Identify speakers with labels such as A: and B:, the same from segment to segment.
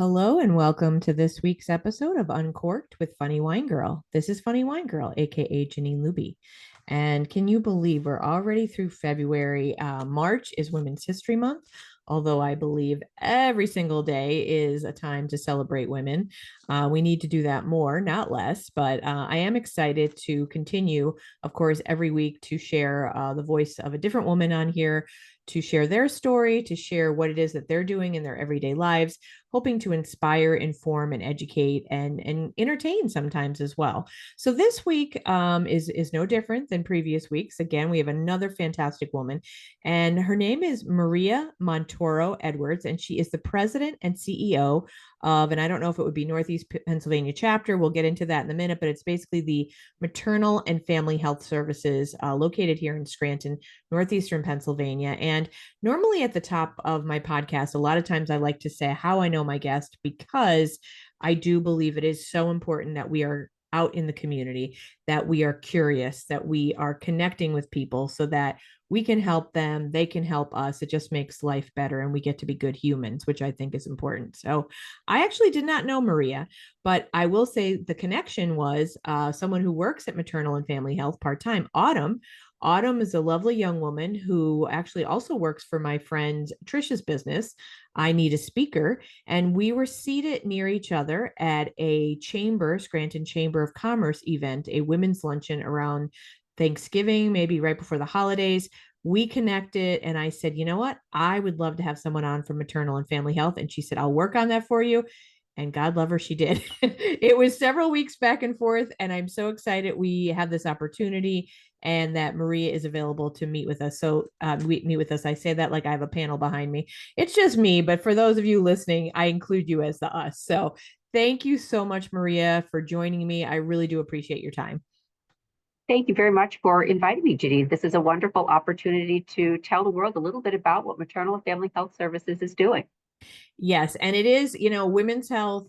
A: Hello and welcome to this week's episode of Uncorked with Funny Wine Girl. This is Funny Wine Girl, aka Janine Luby. And can you believe we're already through February? March is Women's History Month, although I believe every single day is a time to celebrate women. We need to do that more, not less, but I am excited to continue, of course, every week to share the voice of a different woman on here, to share their story, to share what it is that they're doing in their everyday lives, hoping to inspire, inform, and educate and entertain sometimes as well. So this week is no different than previous weeks. Again, we have another fantastic woman, and her name is Maria Montoro Edwards, and she is the president and CEO of, and I don't know if it would be Northeast Pennsylvania chapter. We'll get into that in a minute, but it's basically the Maternal and Family Health Services located here in Scranton, Northeastern Pennsylvania. And normally at the top of my podcast, a lot of times I like to say how I know my guest, because I do believe it is so important that we are out in the community, that we are curious, that we are connecting with people so that we can help them, they can help us. It just makes life better and we get to be good humans, which I think is important. So I actually did not know Maria, but I will say the connection was someone who works at Maternal and Family Health part-time, Autumn. Autumn is a lovely young woman who actually also works for my friend Trisha's business. I Need a Speaker. And we were seated near each other at a Scranton Chamber of Commerce event, a women's luncheon around Thanksgiving, maybe right before the holidays. We connected and I said, you know what? I would love to have someone on from Maternal and Family Health. And she said, I'll work on that for you. And God love her, she did. It was several weeks back and forth, and I'm so excited we have this opportunity and that Maria is available to meet with us. So meet with us. I say that like I have a panel behind me. It's just me, but for those of you listening, I include you as the us. So thank you so much, Maria, for joining me. I really do appreciate your time.
B: Thank you very much for inviting me, Judy. This is a wonderful opportunity to tell the world a little bit about what Maternal and Family Health Services is doing.
A: Yes, and it is, women's health.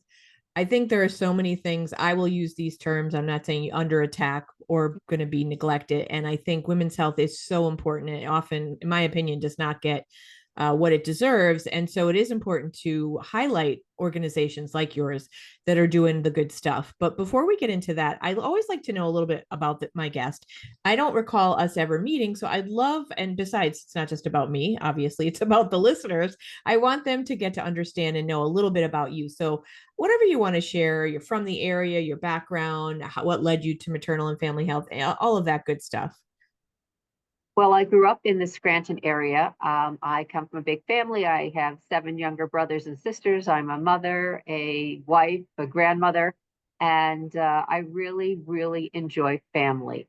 A: I think there are so many things. I will use these terms. I'm not saying under attack or going to be neglected. And I think women's health is so important. And it often, in my opinion, does not get what it deserves. And so it is important to highlight organizations like yours that are doing the good stuff. But before we get into that, I always like to know a little bit about my guest. I don't recall us ever meeting. So I'd love, and besides, it's not just about me, obviously, it's about the listeners. I want them to get to understand and know a little bit about you. So whatever you want to share, you're from the area, your background, what led you to Maternal and Family Health, all of that good stuff.
B: Well, I grew up in the Scranton area. I come from a big family. I have 7 younger brothers and sisters. I'm a mother, a wife, a grandmother, and I really, really enjoy family.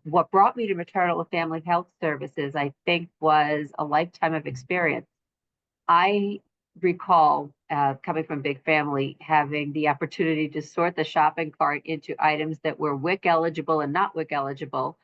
B: What brought me to Maternal and Family Health Services, I think, was a lifetime of experience. I recall coming from a big family, having the opportunity to sort the shopping cart into items that were WIC eligible and not WIC eligible.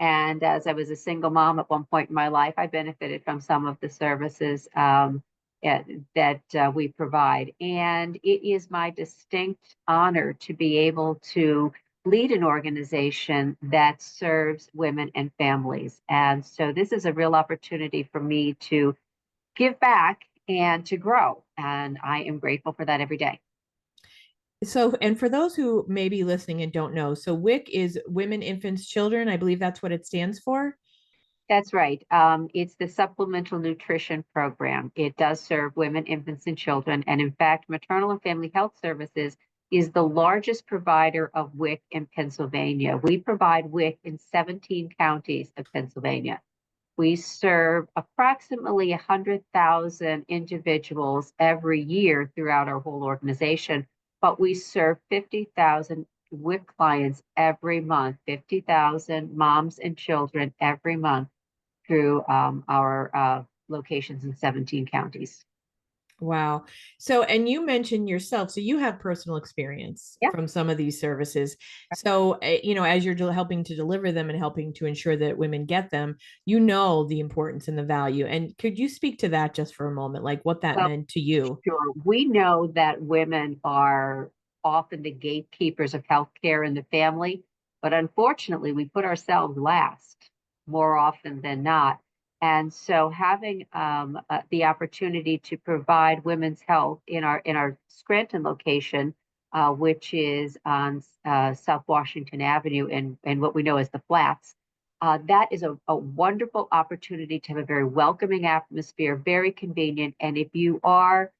B: And as I was a single mom at one point in my life, I benefited from some of the services that we provide. And it is my distinct honor to be able to lead an organization that serves women and families. And so this is a real opportunity for me to give back and to grow. And I am grateful for that every day.
A: So, and for those who may be listening and don't know, so WIC is Women, Infants, Children. I believe that's what it stands for.
B: That's right. It's the Supplemental Nutrition Program. It does serve women, infants, and children. And in fact, Maternal and Family Health Services is the largest provider of WIC in Pennsylvania. We provide WIC in 17 counties of Pennsylvania. We serve approximately 100,000 individuals every year throughout our whole organization, but we serve 50,000 WIC clients every month, 50,000 moms and children every month through our locations in 17 counties.
A: Wow. So, and you mentioned yourself, so you have personal experience
B: Yeah.
A: from some of these services. So, as you're helping to deliver them and helping to ensure that women get them, you know the importance and the value. And could you speak to that just for a moment, like what that
B: Well,
A: meant to you?
B: sure. We know that women are often the gatekeepers of healthcare in the family, but unfortunately, we put ourselves last more often than not. And so having the opportunity to provide women's health in our Scranton location, which is on South Washington Avenue and what we know as the Flats, that is a wonderful opportunity to have a very welcoming atmosphere, very convenient. And if you are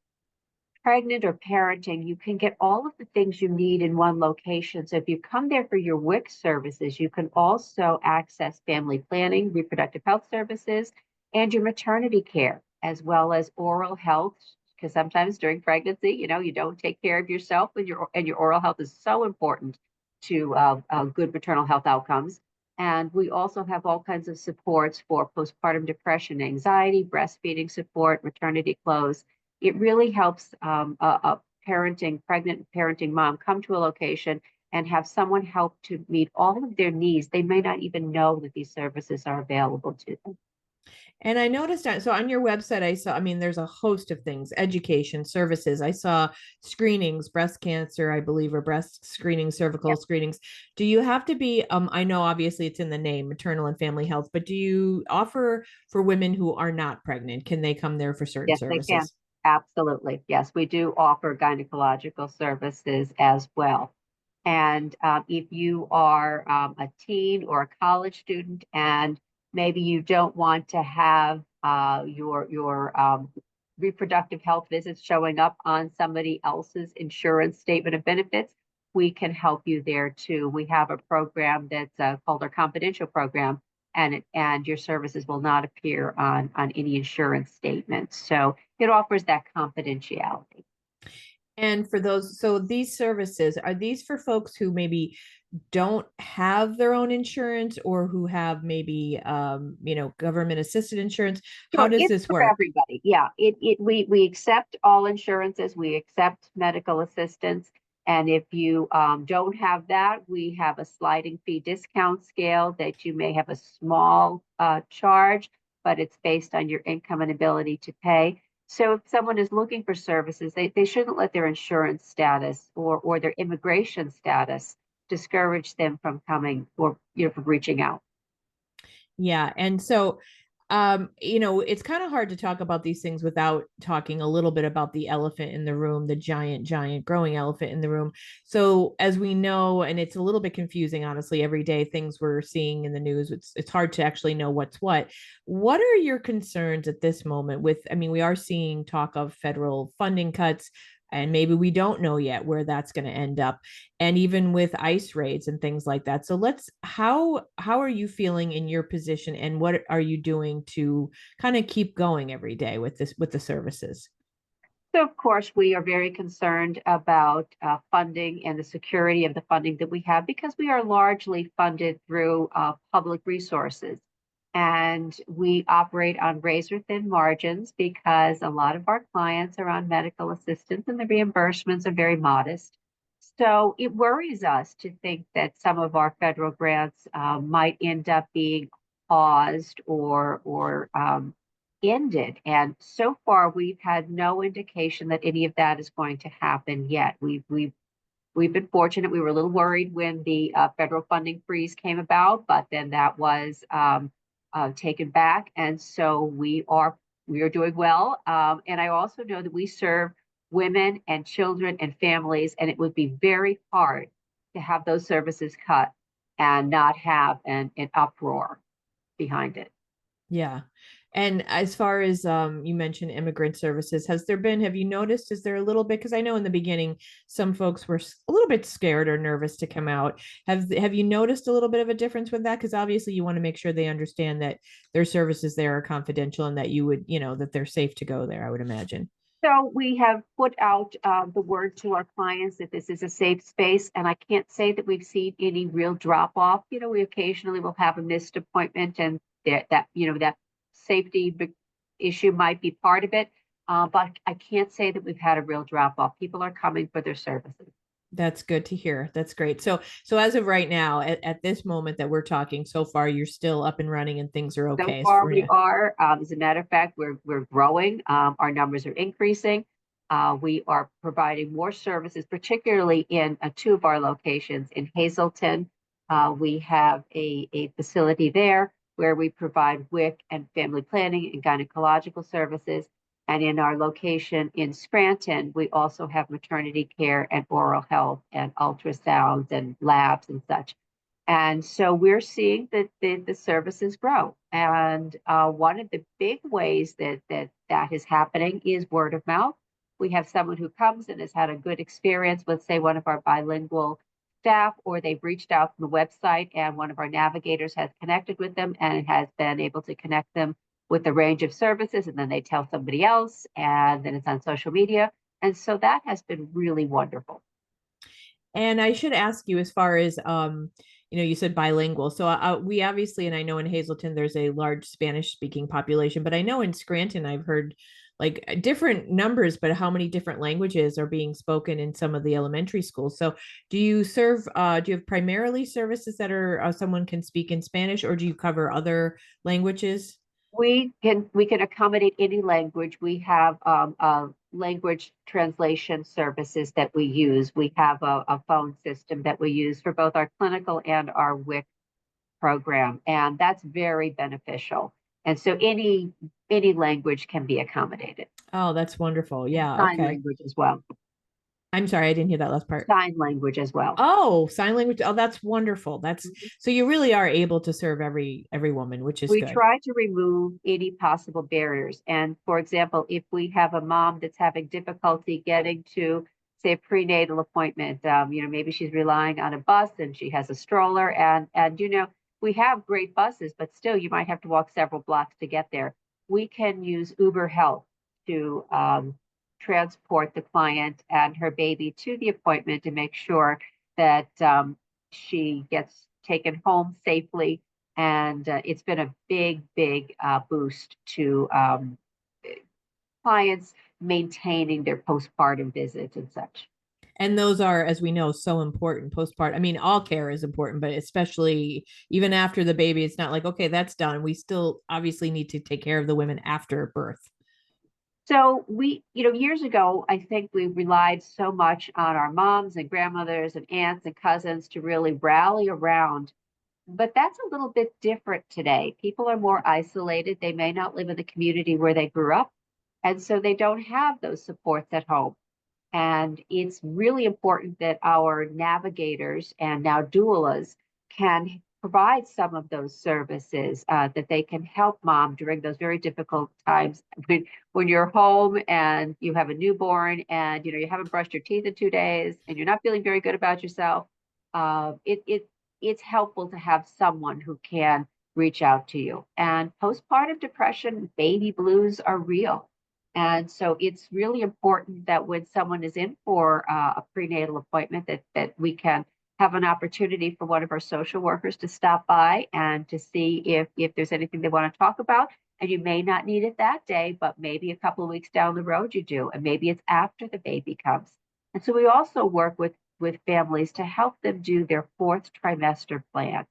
B: pregnant or parenting, you can get all of the things you need in one location. So if you come there for your WIC services, you can also access family planning, reproductive health services, and your maternity care, as well as oral health. Because sometimes during pregnancy, you don't take care of yourself, and your oral health is so important to good maternal health outcomes. And we also have all kinds of supports for postpartum depression, anxiety, breastfeeding support, maternity clothes. It really helps a pregnant parenting mom come to a location and have someone help to meet all of their needs. They may not even know that these services are available to them.
A: And I noticed that. So on your website, I saw, I mean, there's a host of things, education, services. I saw screenings, breast cancer, I believe, or breast screening, cervical
B: Yes,
A: screenings. Do you have to be, I know obviously it's in the name, maternal and family health, but do you offer for women who are not pregnant? Can they come there for certain
B: yes, they can.
A: services?
B: Absolutely. Yes, we do offer gynecological services as well. And if you are a teen or a college student, and maybe you don't want to have your reproductive health visits showing up on somebody else's insurance statement of benefits, we can help you there too. We have a program that's called our confidential program, and your services will not appear on any insurance statement. So it offers that confidentiality.
A: And for those, so these services, are these for folks who maybe don't have their own insurance or who have maybe government assisted insurance? How
B: Sure,
A: does
B: it's
A: this
B: for
A: work?
B: everybody. Yeah, we accept all insurances. We accept medical assistance. And if you don't have that, we have a sliding fee discount scale that you may have a small charge, but it's based on your income and ability to pay. So if someone is looking for services, they shouldn't let their insurance status or their immigration status discourage them from coming or from reaching out.
A: Yeah. And so, it's kind of hard to talk about these things without talking a little bit about the elephant in the room, the giant, giant growing elephant in the room. So, as we know, and it's a little bit confusing, honestly, every day things we're seeing in the news, it's hard to actually know what's what. What are your concerns at this moment with, I mean, we are seeing talk of federal funding cuts, and maybe we don't know yet where that's going to end up, and even with ICE raids and things like that. So let's, how are you feeling in your position, and what are you doing to kind of keep going every day with this, with the services?
B: So, of course, we are very concerned about funding and the security of the funding that we have because we are largely funded through public resources. And we operate on razor thin margins because a lot of our clients are on medical assistance and the reimbursements are very modest. So it worries us to think that some of our federal grants might end up being paused or ended. And so far, we've had no indication that any of that is going to happen yet. We've been fortunate. We were a little worried when the federal funding freeze came about, but then that was taken back, and so we are doing well. And I also know that we serve women and children and families, and it would be very hard to have those services cut and not have an uproar behind it.
A: Yeah. And as far as you mentioned immigrant services, have you noticed, is there a little bit, because I know in the beginning some folks were a little bit scared or nervous to come out. Have you noticed a little bit of a difference with that? Because obviously you want to make sure they understand that their services there are confidential and that you would, that they're safe to go there, I would imagine.
B: So we have put out the word to our clients that this is a safe space, and I can't say that we've seen any real drop off. We occasionally will have a missed appointment, and that safety issue might be part of it, but I can't say that we've had a real drop off. People are coming for their services.
A: That's good to hear. That's great. So as of right now, at this moment that we're talking, so far you're still up and running and things are
B: So
A: okay
B: far,
A: for
B: we
A: you.
B: are. As a matter of fact, we're growing. Our numbers are increasing. We are providing more services, particularly in two of our locations in Hazleton. We have a facility there where we provide WIC and family planning and gynecological services. And in our location in Scranton, we also have maternity care and oral health and ultrasounds and labs and such. And so we're seeing that the services grow. And one of the big ways that is happening is word of mouth. We have someone who comes and has had a good experience with, say, one of our bilingual staff, or they've reached out from the website and one of our navigators has connected with them and has been able to connect them with a range of services. And then they tell somebody else, and then it's on social media. And so that has been really wonderful.
A: And I should ask you, as far as you said bilingual. So we obviously, and I know in Hazleton there's a large Spanish speaking population, but I know in Scranton I've heard like different numbers, but how many different languages are being spoken in some of the elementary schools. So do you have primarily services that are someone can speak in Spanish, or do you cover other languages?
B: We can accommodate any language. We have language translation services that we use. We have a phone system that we use for both our clinical and our WIC program, and that's very beneficial. And so any language can be accommodated.
A: Oh, that's wonderful.
B: And
A: Yeah.
B: sign
A: Okay.
B: language as well.
A: I'm sorry, I didn't hear that last part.
B: Sign language as well.
A: Oh, sign language. Oh, that's wonderful. That's
B: Mhm.
A: so you really are able to serve every woman, which is
B: We
A: good.
B: try to remove any possible barriers. And for example, if we have a mom that's having difficulty getting to, say, a prenatal appointment, maybe she's relying on a bus and she has a stroller, and we have great buses, but still you might have to walk several blocks to get there. We can use Uber Health to transport the client and her baby to the appointment to make sure that she gets taken home safely. And it's been a big boost to clients maintaining their postpartum visits and such.
A: And those are, as we know, so important. Postpartum. I mean, all care is important, but especially even after the baby, it's not like, okay, that's done. We still obviously need to take care of the women after birth.
B: So years ago, I think we relied so much on our moms and grandmothers and aunts and cousins to really rally around. But that's a little bit different today. People are more isolated. They may not live in the community where they grew up. And so they don't have those supports at home. And it's really important that our navigators and now doulas can provide some of those services that they can help mom during those very difficult times when you're home and you have a newborn and you haven't brushed your teeth in 2 days and you're not feeling very good about yourself. It's helpful to have someone who can reach out to you. And postpartum depression, baby blues are real. And so it's really important that when someone is in for a prenatal appointment, that we can have an opportunity for one of our social workers to stop by and to see if there's anything they want to talk about. And you may not need it that day, but maybe a couple of weeks down the road you do, and maybe it's after the baby comes. And so we also work with families to help them do their fourth trimester plan.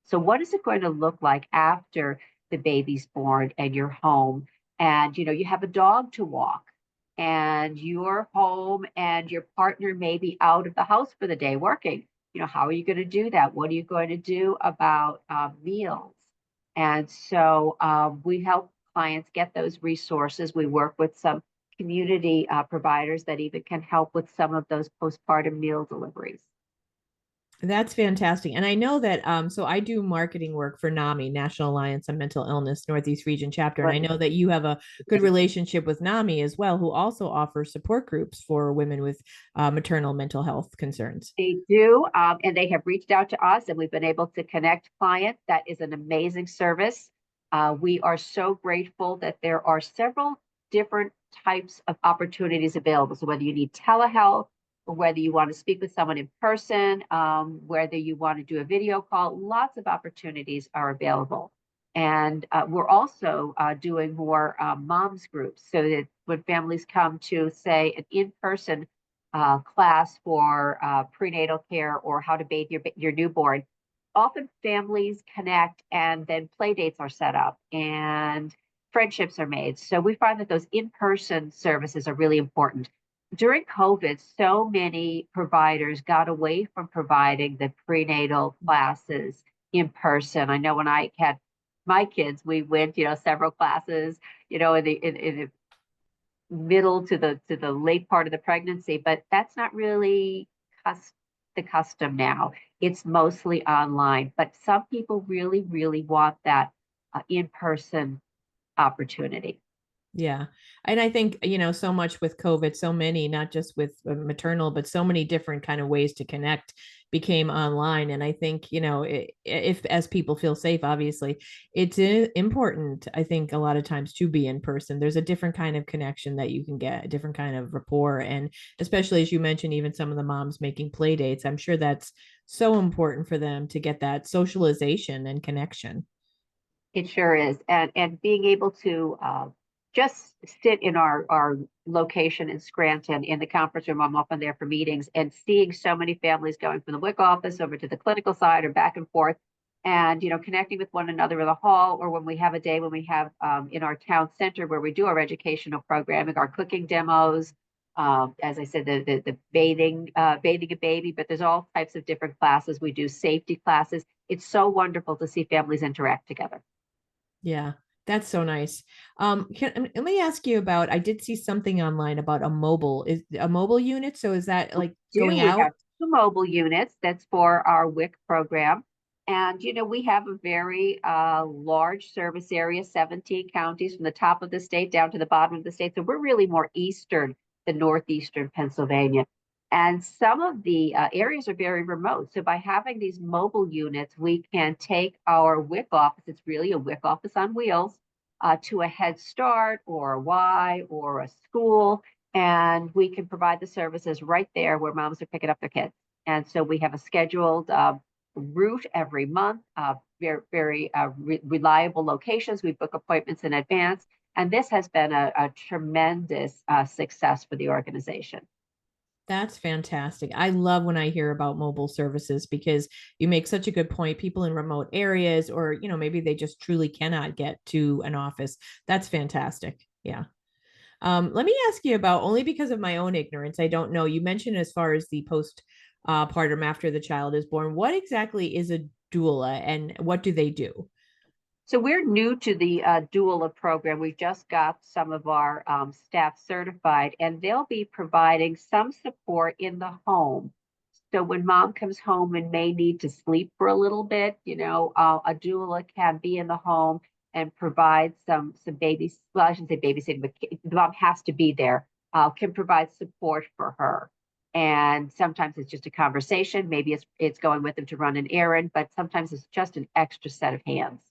B: So what is it going to look like after the baby's born and you're home and you have a dog to walk and you're home and your partner may be out of the house for the day working? How are you going to do that? What are you going to do about meals? And so we help clients get those resources. We work with some community providers that even can help with some of those postpartum meal deliveries.
A: That's fantastic. And I know that so I do marketing work for NAMI, National Alliance on Mental Illness Northeast Region chapter. And I
B: Right.
A: know that you have a good relationship with NAMI as well, who also offers support groups for women with maternal mental health concerns.
B: They do, and they have reached out to us, and we've been able to connect clients. That is an amazing service. We are so grateful that there are several different types of opportunities available. So whether you need telehealth, or whether you want to speak with someone in person, whether you want to do a video call, lots of opportunities are available. And we're also doing more moms groups so that when families come to, say, an in-person class for prenatal care or how to bathe your newborn, often families connect and then play dates are set up and friendships are made. So we find that those in-person services are really important. During COVID, so many providers got away from providing the prenatal classes in person. I know when I had my kids, we went, several classes, in the middle to the late part of the pregnancy, but that's not really the custom now. It's mostly online, but some people really, really want that in-person opportunity.
A: Yeah. And I think, so much with COVID, so many, not just with maternal, but so many different kind of ways to connect became online. And I think, if as people feel safe, obviously, it's important, I think, a lot of times to be in person. There's a different kind of connection that you can get, a different kind of rapport. And especially as you mentioned, even some of the moms making play dates, I'm sure that's so important for them to get that socialization and connection.
B: It sure is. And being able to just sit in our location in Scranton in the conference room, I'm often there for meetings, and seeing so many families going from the WIC office over to the clinical side or back and forth, and connecting with one another in the hall, or when we have a day when we have in our town center where we do our educational programming, our cooking demos. As I said, the bathing a baby, but there's all types of different classes. We do safety classes. It's so wonderful to see families interact together.
A: Yeah, that's so nice. Let me ask you about, I did see something online about is a mobile unit. So is that like going
B: We have
A: out?
B: two mobile units. That's for our WIC program. And, we have a very large service area, 17 counties from the top of the state down to the bottom of the state. So we're really more eastern than northeastern Pennsylvania. And some of the areas are very remote. So by having these mobile units, we can take our WIC office, it's really a WIC office on wheels, to a Head Start or a Y or a school, and we can provide the services right there where moms are picking up their kids. And so we have a scheduled route every month, very, very reliable locations. We book appointments in advance. And this has been a tremendous success for the organization.
A: That's fantastic. I love when I hear about mobile services because you make such a good point. People in remote areas, or, maybe they just truly cannot get to an office. That's fantastic. Yeah. Let me ask you about, only because of my own ignorance, I don't know. You mentioned as far as the post partum after the child is born, what exactly is a doula and what do they do?
B: So we're new to the doula program. We've just got some of our staff certified, and they'll be providing some support in the home. So when mom comes home and may need to sleep for a little bit, a doula can be in the home and provide some baby. Well, I shouldn't say babysitting, but the mom has to be there. Can provide support for her. And sometimes it's just a conversation. Maybe it's going with them to run an errand, but sometimes it's just an extra set of hands.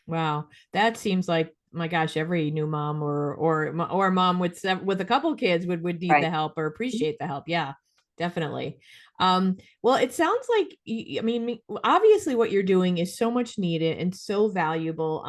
A: Wow, that seems like, my gosh, every new mom or mom with a couple kids would need the
B: Right.
A: help or appreciate the help. Yeah, definitely. Well, it sounds like, I mean, obviously what you're doing is so much needed and so valuable.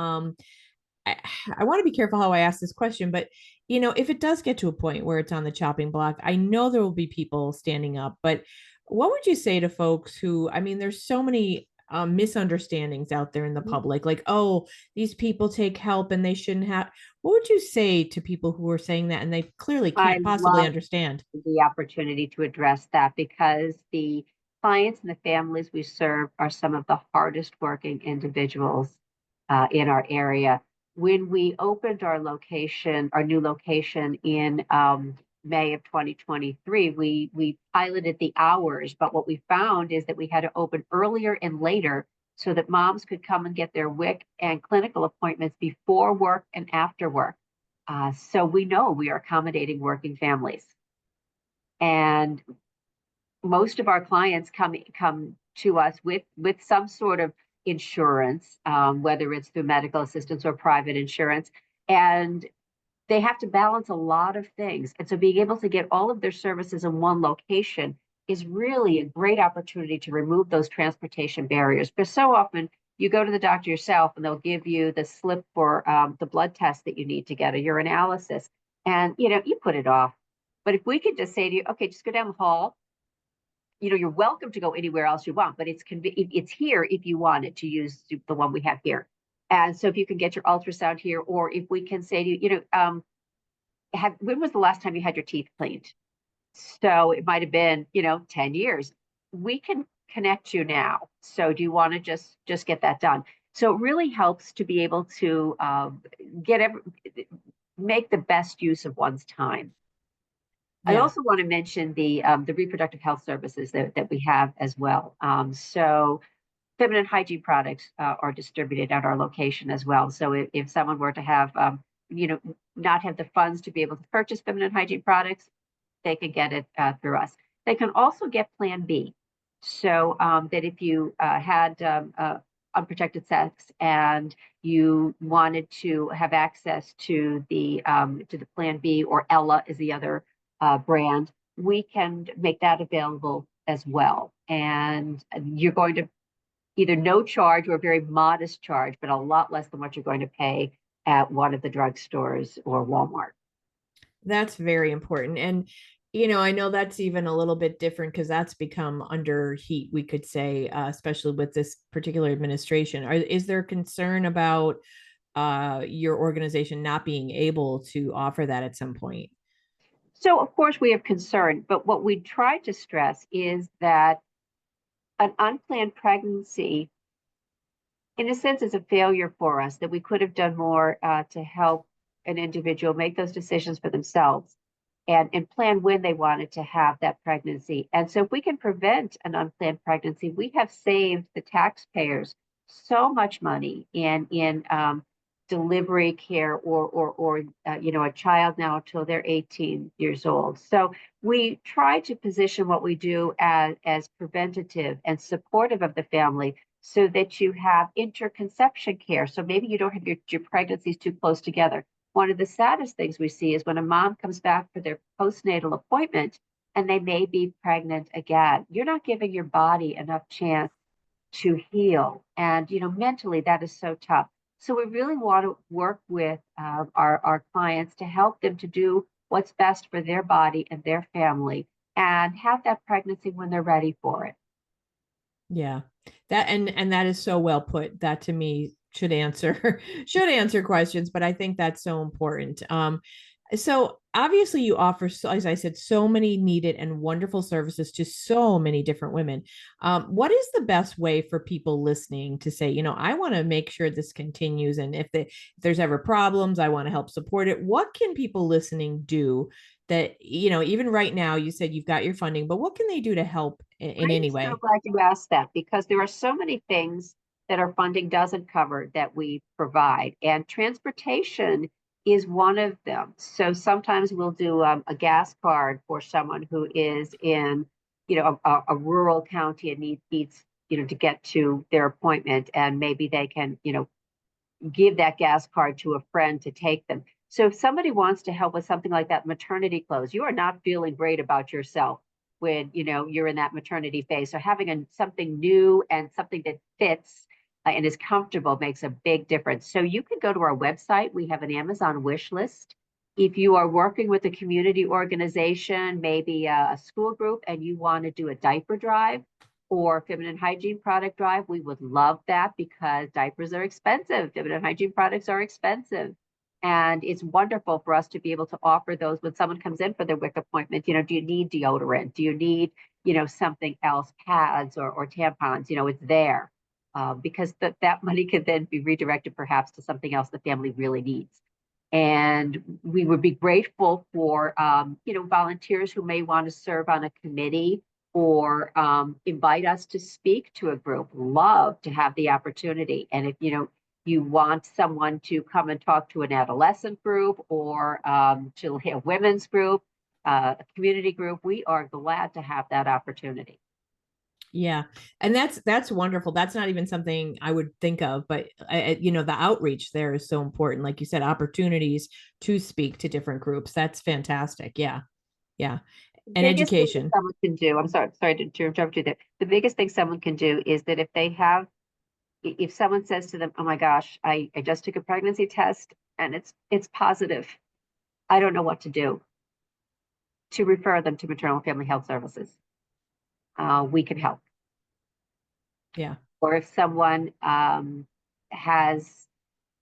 A: I, I want to be careful how I ask this question, but if it does get to a point where it's on the chopping block, I know there will be people standing up, but what would you say to folks who, I mean, there's so many misunderstandings out there in the public, like, oh, these people take help and they shouldn't have. What would you say to people who are saying that and they clearly
B: I
A: can't possibly
B: love
A: understand?
B: the opportunity to address that because the clients and the families we serve are some of the hardest working individuals in our area. When we opened our new location in May of 2023, we piloted the hours, but what we found is that we had to open earlier and later so that moms could come and get their WIC and clinical appointments before work and after work. So we know we are accommodating working families. And most of our clients come to us with some sort of insurance, whether it's through medical assistance or private insurance, and they have to balance a lot of things. And so being able to get all of their services in one location is really a great opportunity to remove those transportation barriers. Because so often you go to the doctor yourself and they'll give you the slip for the blood test that you need to get a urinalysis, and you put it off. But if we could just say to you, okay, just go down the hall, you're welcome to go anywhere else you want, but it's here if you wanted to use the one we have here. And so if you can get your ultrasound here, or if we can say to you, when was the last time you had your teeth cleaned? So it might have been, 10 years. We can connect you now. So do you want to just get that done? So it really helps to be able to get every, make the best use of one's time. I
A: Yeah.
B: also want to mention the reproductive health services that we have as well. So feminine hygiene products are distributed at our location as well. So if someone were to have, you know, not have the funds to be able to purchase feminine hygiene products, they can get it through us. They can also get Plan B. So that if you had unprotected sex and you wanted to have access to the Plan B, or Ella is the other brand, we can make that available as well. And you're going to either no charge or a very modest charge, but a lot less than what you're going to pay at one of the drugstores or Walmart.
A: That's very important. And, I know that's even a little bit different because that's become under heat, we could say, especially with this particular administration. Is there concern about your organization not being able to offer that at some point?
B: So, of course, we have concern, but what we try to stress is that an unplanned pregnancy, in a sense, is a failure for us, that we could have done more to help an individual make those decisions for themselves and plan when they wanted to have that pregnancy. And so, if we can prevent an unplanned pregnancy, we have saved the taxpayers so much money in delivery care, or a child now till they're 18 years old. So we try to position what we do as preventative and supportive of the family, so that you have interconception care. So maybe you don't have your pregnancies too close together. One of the saddest things we see is when a mom comes back for their postnatal appointment and they may be pregnant again. You're not giving your body enough chance to heal. And, mentally, that is so tough. So we really want to work with our clients to help them to do what's best for their body and their family and have that pregnancy when they're ready for it.
A: Yeah. And that is so well put. That to me should answer should answer questions, but I think that's so important. So obviously you offer, as I said, so many needed and wonderful services to so many different women. What is the best way for people listening to say, I want to make sure this continues, and if there's ever problems, I want to help support it. What can people listening do that, even right now, you said you've got your funding, but what can they do to help in
B: I am
A: any
B: so
A: way?
B: glad you asked that, because there are so many things that our funding doesn't cover that we provide, and transportation is one of them. So sometimes we'll do a gas card for someone who is in, a rural county and needs, to get to their appointment, and maybe they can, give that gas card to a friend to take them. So if somebody wants to help with something like that, maternity clothes, you are not feeling great about yourself when you're in that maternity phase. So having something new and something that fits and is comfortable makes a big difference. So you can go to our website. We have an Amazon wish list. If you are working with a community organization, maybe a school group, and you want to do a diaper drive or feminine hygiene product drive, we would love that, because diapers are expensive. Feminine hygiene products are expensive. And it's wonderful for us to be able to offer those when someone comes in for their WIC appointment. Do you need deodorant? Do you need, something else, pads or tampons? It's there, because that money could then be redirected perhaps to something else the family really needs. And we would be grateful for, volunteers who may want to serve on a committee or invite us to speak to a group. Love to have the opportunity. And if, you want someone to come and talk to an adolescent group, or to a women's group, a community group, we are glad to have that opportunity.
A: Yeah. And that's wonderful. That's not even something I would think of, but the outreach there is so important. Like you said, opportunities to speak to different groups. That's fantastic. Yeah. Yeah. And
B: Biggest thing that
A: education.
B: someone can do, I'm sorry to interrupt you there. The biggest thing someone can do is that if someone says to them, "Oh my gosh, I just took a pregnancy test and it's positive. I don't know what to do," to refer them to Maternal and Family Health Services. We can help.
A: Yeah.
B: Or if someone has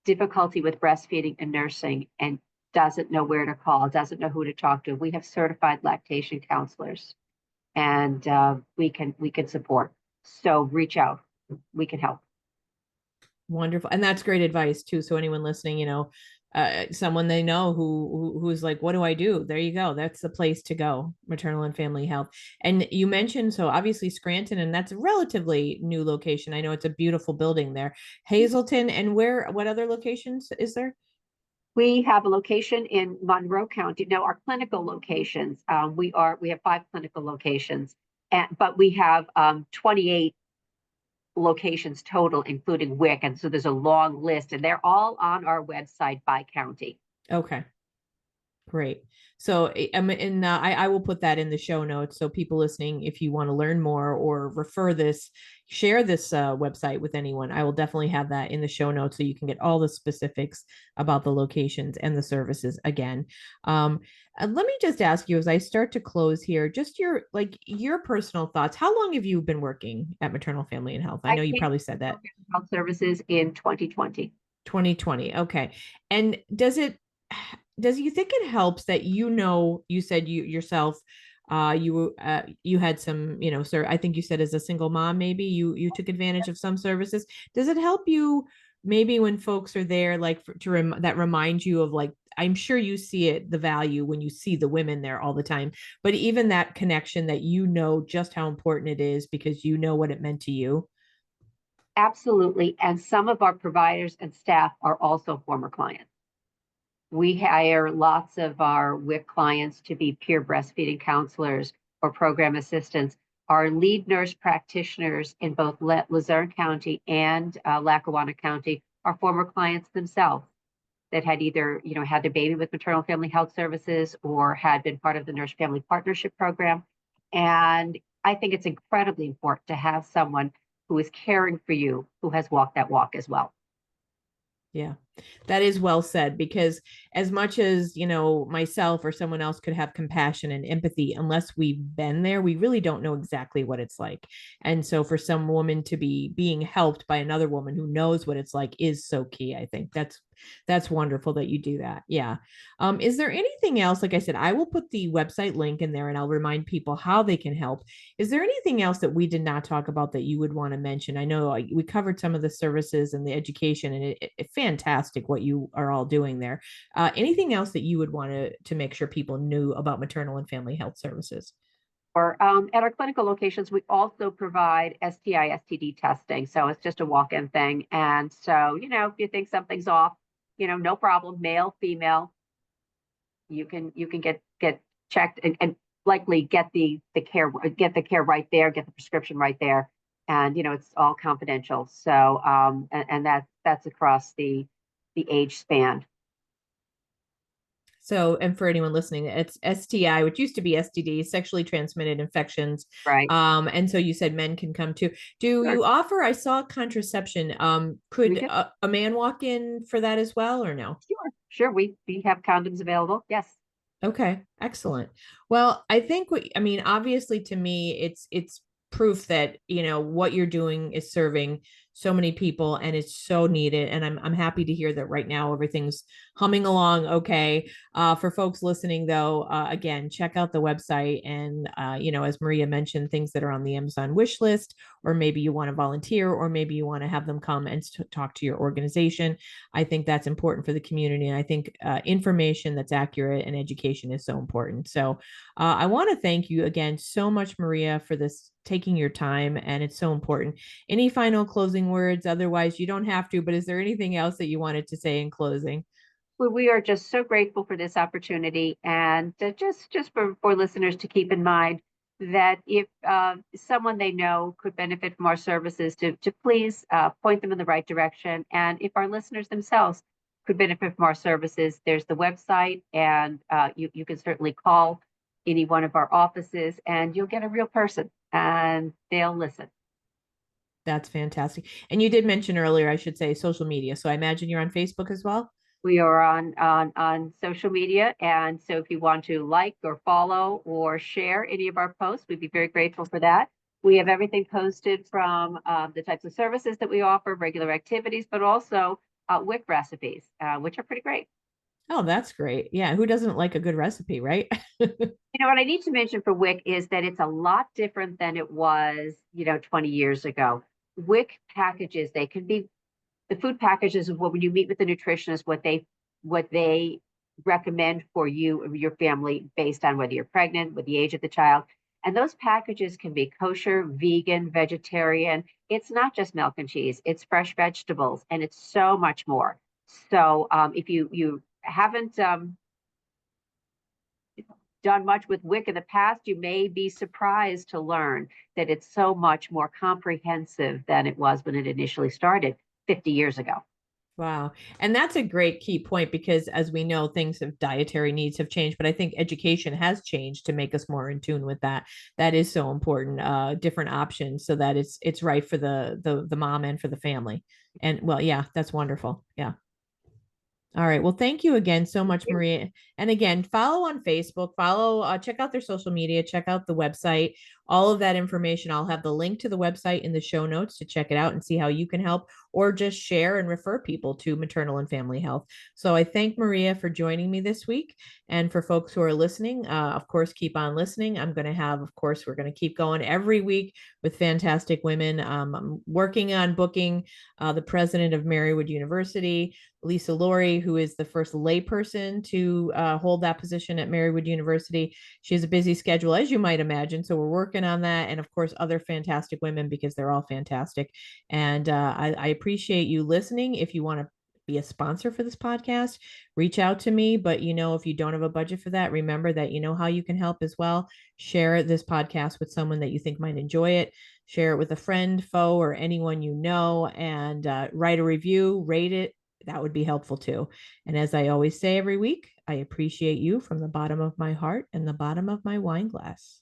B: difficulty with breastfeeding and nursing and doesn't know where to call, doesn't know who to talk to, we have certified lactation counselors, and we can support. So reach out. We can help.
A: Wonderful. And that's great advice too. So anyone listening, someone they know who's like, what do I do? There you go. That's the place to go, maternal and family health. And you mentioned, so obviously Scranton, and that's a relatively new location. I know it's a beautiful building there. Hazleton, and what other locations is there?
B: We have a location in Monroe County. Now, our clinical locations, we have 5 clinical locations, but we have 28 locations total, including WIC. And so there's a long list, and they're all on our website by county.
A: Okay. Great. So, and I will put that in the show notes. So people listening, if you want to learn more or share this website with anyone, I will definitely have that in the show notes so you can get all the specifics about the locations and the services again. And let me just ask you as I start to close here, just your personal thoughts. How long have you been working at Maternal Family and Health? I
B: I
A: know you
B: came
A: probably said that.
B: to Health Services in 2020.
A: 2020. Okay. And does you think it helps that you said you yourself you had some, sir, I think you said as a single mom, maybe you took advantage of some services. Does it help you maybe when folks are there, like that remind you of, like, I'm sure you see it, the value when you see the women there all the time, but even that connection that just how important it is because you know what it meant to you?
B: Absolutely. And some of our providers and staff are also former clients. We hire lots of our WIC clients to be peer breastfeeding counselors or program assistants. Our lead nurse practitioners in both Luzerne County and Lackawanna County are former clients themselves that had either, had their baby with Maternal Family Health Services or had been part of the Nurse Family Partnership Program. And I think it's incredibly important to have someone who is caring for you, who has walked that walk as well.
A: Yeah, that is well said, because as much as, myself or someone else could have compassion and empathy, unless we've been there, we really don't know exactly what it's like. And so for some woman to be being helped by another woman who knows what it's like is so key. I think that's wonderful that you do that. Yeah. Is there anything else? Like I said, I will put the website link in there and I'll remind people how they can help. Is there anything else that we did not talk about that you would want to mention? I know we covered some of the services and the education, and it's fantastic what you are all doing there. Anything else that you would want to make sure people knew about maternal and family health services?
B: Or at our clinical locations, we also provide STI, STD testing. So it's just a walk-in thing. And so, if you think something's off, no problem, male, female, you can get checked and likely get the care right there, get the prescription right there. And it's all confidential. So and that's across the age span.
A: So, and for anyone listening, it's STI, which used to be STD, sexually transmitted infections.
B: Right.
A: And so you said men can come too. Do
B: Sure.
A: you offer, I saw contraception.
B: We
A: Could
B: do.
A: a man walk in for that as well, or no?
B: Sure. Sure. We have condoms available. Yes.
A: Okay, excellent. Well, I think I mean, obviously to me, it's proof that, what you're doing is serving so many people and it's so needed. And I'm happy to hear that right now everything's humming along okay. For folks listening though, again, check out the website and as Maria mentioned, things that are on the Amazon wish list, or maybe you want to volunteer, or maybe you want to have them come and talk to your organization. I think that's important for the community. And I think information that's accurate and education is so important. So I want to thank you again so much, Maria, for this, taking your time. And it's so important. Any final closing words? Otherwise, you don't have to, but is there anything else that you wanted to say in closing?
B: Well, we are just so grateful for this opportunity, and just for listeners to keep in mind that if someone they know could benefit from our services, to please point them in the right direction. And if our listeners themselves could benefit from our services, there's the website, and you can certainly call any one of our offices, and you'll get a real person, and they'll listen.
A: That's fantastic. And you did mention earlier, I should say, social media. So I imagine you're on Facebook as well?
B: We are on social media, and so if you want to like or follow or share any of our posts, we'd be very grateful for that. We have everything posted from the types of services that we offer, regular activities, but also WIC recipes, which are pretty great.
A: Oh, that's great. Yeah, who doesn't like a good recipe, right?
B: What I need to mention for WIC is that it's a lot different than it was, 20 years ago. WIC packages, they can be the food packages, when you meet with the nutritionist, what they recommend for you or your family based on whether you're pregnant, with the age of the child. And those packages can be kosher, vegan, vegetarian. It's not just milk and cheese, it's fresh vegetables, and it's so much more. So if you haven't done much with WIC in the past, you may be surprised to learn that it's so much more comprehensive than it was when it initially started 50 years ago.
A: Wow. And that's a great key point because as we know, things of dietary needs have changed, but I think education has changed to make us more in tune with that. That is so important. Different options so that it's right for the mom and for the family. And well, yeah, that's wonderful. Yeah. All right. Well, thank you again so
B: Thank
A: much,
B: you.
A: Maria. And again, follow on Facebook, check out their social media, check out the website, all of that information. I'll have the link to the website in the show notes to check it out and see how you can help or just share and refer people to maternal and family health. So I thank Maria for joining me this week. And for folks who are listening, of course, keep on listening. Of course, we're going to keep going every week with fantastic women. I'm working on booking the president of Marywood University, Lisa Laurie, who is the first layperson to hold that position at Marywood University. She has a busy schedule, as you might imagine. So we're working on that. And of course, other fantastic women because they're all fantastic. And I appreciate you listening. If you want to be a sponsor for this podcast, reach out to me. But if you don't have a budget for that, remember that you know how you can help as well. Share this podcast with someone that you think might enjoy it. Share it with a friend, foe, or anyone you know, and write a review, rate it. That would be helpful too. And as I always say every week, I appreciate you from the bottom of my heart and the bottom of my wine glass.